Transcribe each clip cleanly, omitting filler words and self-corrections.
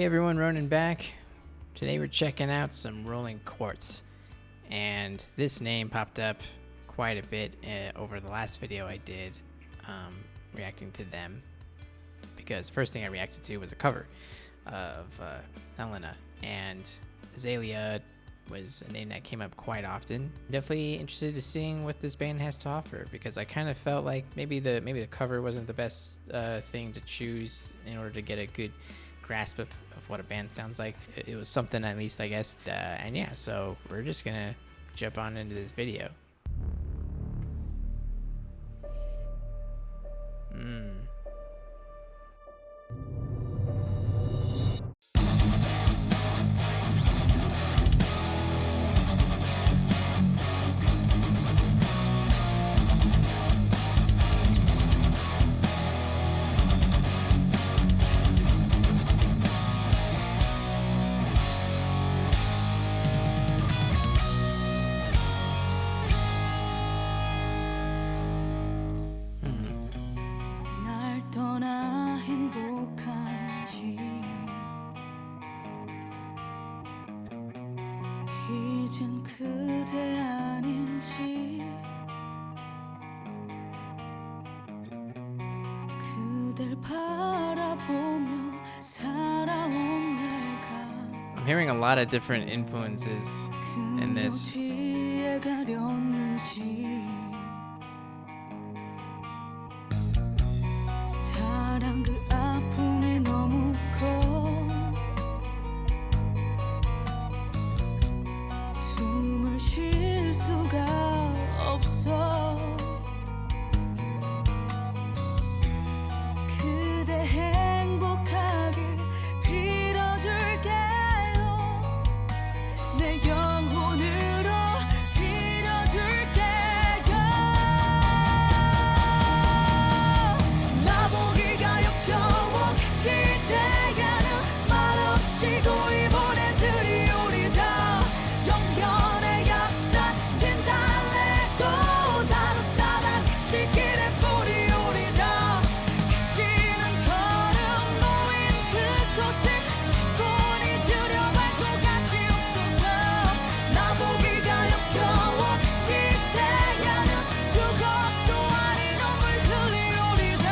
everyone, Ronan back. Today we're checking out some Rolling Quartz, and this name popped up quite a bit over the last video I did reacting to them, because the first thing I reacted to was a cover of Helena, and Azalea was a name that came up quite often. Definitely interested to seeing what this band has to offer, because I kind of felt like maybe the cover wasn't the best thing to choose in order to get a good grasp of what a band sounds like. It was something, at least, I guess. And yeah, so we're just gonna jump on into this video. 이젠 그대 아닌지 그댈 바라보며 살아온 내가 I'm hearing a lot of different influences in this. 어디에 가렸는지 사랑 그 아픔이 너무 커 숨을 쉴 수가 없어 그대 행복하길 빌어줄게요 내 영혼으로 빌어줄게요 나보기가 역겨워 계실 때에는 말없이 고이 보내드리오리다 영변의 약산 진달래도 다루다가 그 시길에 뿌리오리다 가시는 걸음 놓인 그 꽃을 사뿐히 주려 말고 가시옵소서 나보기가 역겨워 계실 때에는 죽어도 아닌 눈물 흘리오리다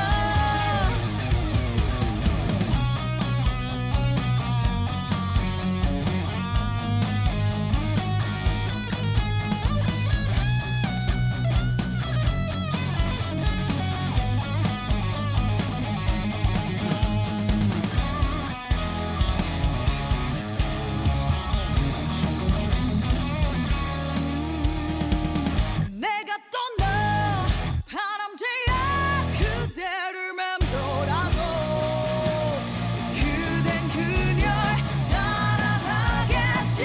내가 떠나 바람쥐야 그대를 맴돌아도 그댄 그녀를 사랑하겠지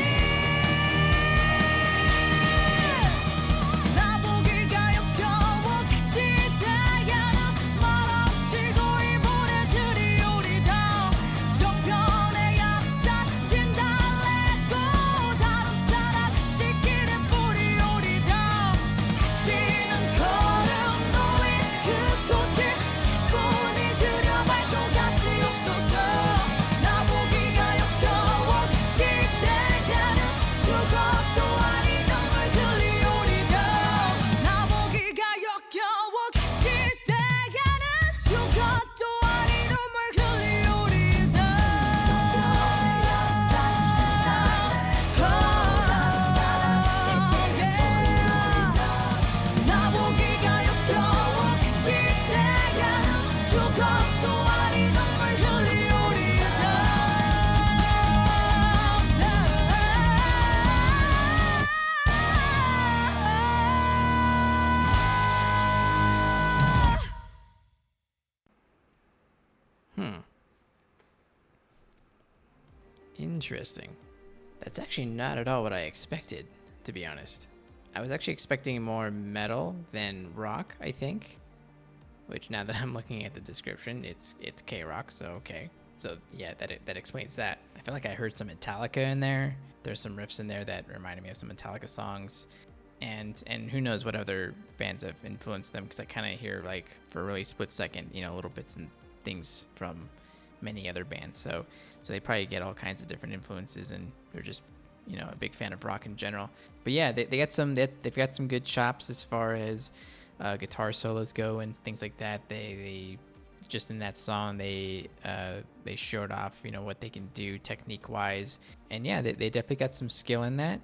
나보기가 역겨워 계실 때에는 말없이 고이 보내드리오리다 영변의 약산 진달래도 다루다가 그 시길에 뿌리오리다 가시는 걸음 놓인 그 꽃을 사뿐히 주려 말고 가시옵소서 나보기가 역겨워 계실 때에는 죽어도 아닌 눈물 흘리오리다 나보기가 역겨워 계실 때에는 죽어도 아닌 눈물 흘리오리다 나보기가 역겨워 계실 때에는 죽어도 아닌 눈물 흘리오리다 Interesting. That's actually not at all what I expected, to be honest. I was actually expecting more metal than rock, I think. Which, now that I'm looking at the description, it's K-rock, so okay. So yeah, that explains that. I feel like I heard some Metallica in there. There's some riffs in there that reminded me of some Metallica songs. And who knows what other bands have influenced them, because I kind of hear, like, for a really split second, you know, little bits and things from many other bands. So they probably get all kinds of different influences, and they're just, you know, a big fan of rock in general. But yeah, they've got some good chops as far as guitar solos go and things like that. They just in that song they showed off, you know, what they can do technique wise, and yeah, they definitely got some skill in that.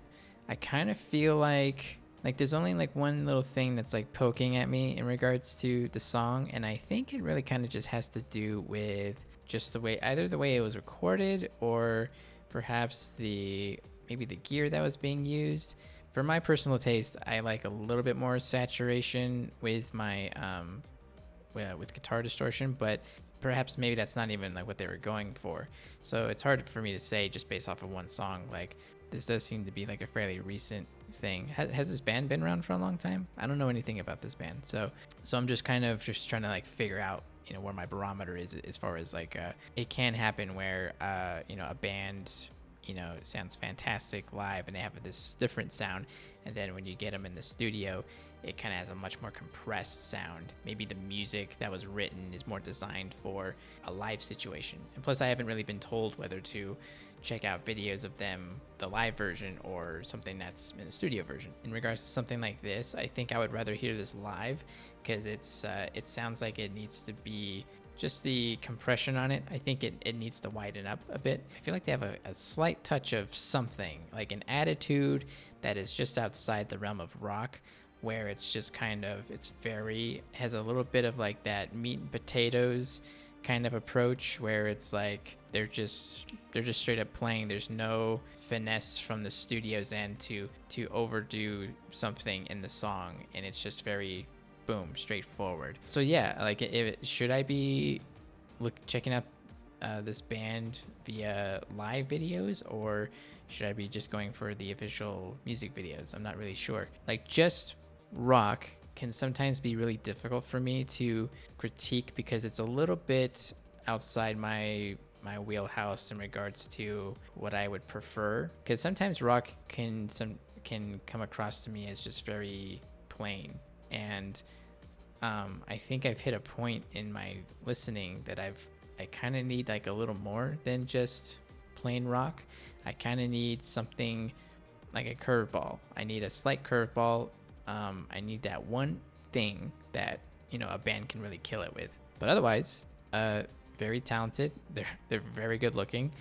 I kind of feel like there's only like one little thing that's like poking at me in regards to the song, and I think it really kind of just has to do with just the way it was recorded, or perhaps maybe the gear that was being used. For my personal taste, I like a little bit more saturation with my with guitar distortion, but perhaps maybe that's not even like what they were going for. So it's hard for me to say just based off of one song. Like, this does seem to be like a fairly recent thing. Has this band been around for a long time? I don't know anything about this band, so I'm just kind of just trying to like figure out, you know, where my barometer is as far as like it can happen where you know, a band, you know, sounds fantastic live and they have this different sound, and then when you get them in the studio, it kind of has a much more compressed sound. Maybe the music that was written is more designed for a live situation. And plus, I haven't really been told whether to check out videos of them, the live version, or something that's in the studio version. In regards to something like this, I think I would rather hear this live, because it sounds like it needs to be just the compression on it. I think it needs to widen up a bit. I feel like they have a slight touch of something, like an attitude that is just outside the realm of rock, where it's just kind of, has a little bit of like that meat and potatoes kind of approach, where it's like they're just straight up playing. There's no finesse from the studio's end to overdo something in the song, and it's just very boom, straightforward. So yeah, like, should I be checking out this band via live videos, or should I be just going for the official music videos? I'm not really sure. Like, just rock can sometimes be really difficult for me to critique, because it's a little bit outside my wheelhouse in regards to what I would prefer, because sometimes rock can come across to me as just very plain. And I think I've hit a point in my listening that I kind of need like a little more than just plain rock. I kind of need something like a curveball. I need a slight curveball. I need that one thing that, you know, a band can really kill it with. But otherwise, very talented. They're very good looking.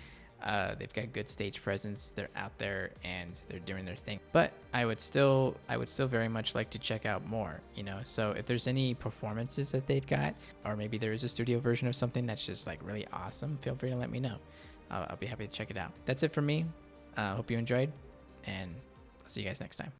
They've got good stage presence. They're out there and they're doing their thing. But I would still very much like to check out more, you know. So if there's any performances that they've got, or maybe there is a studio version of something that's just like really awesome, feel free to let me know. I'll be happy to check it out. That's it for me. Hope you enjoyed, and I'll see you guys next time.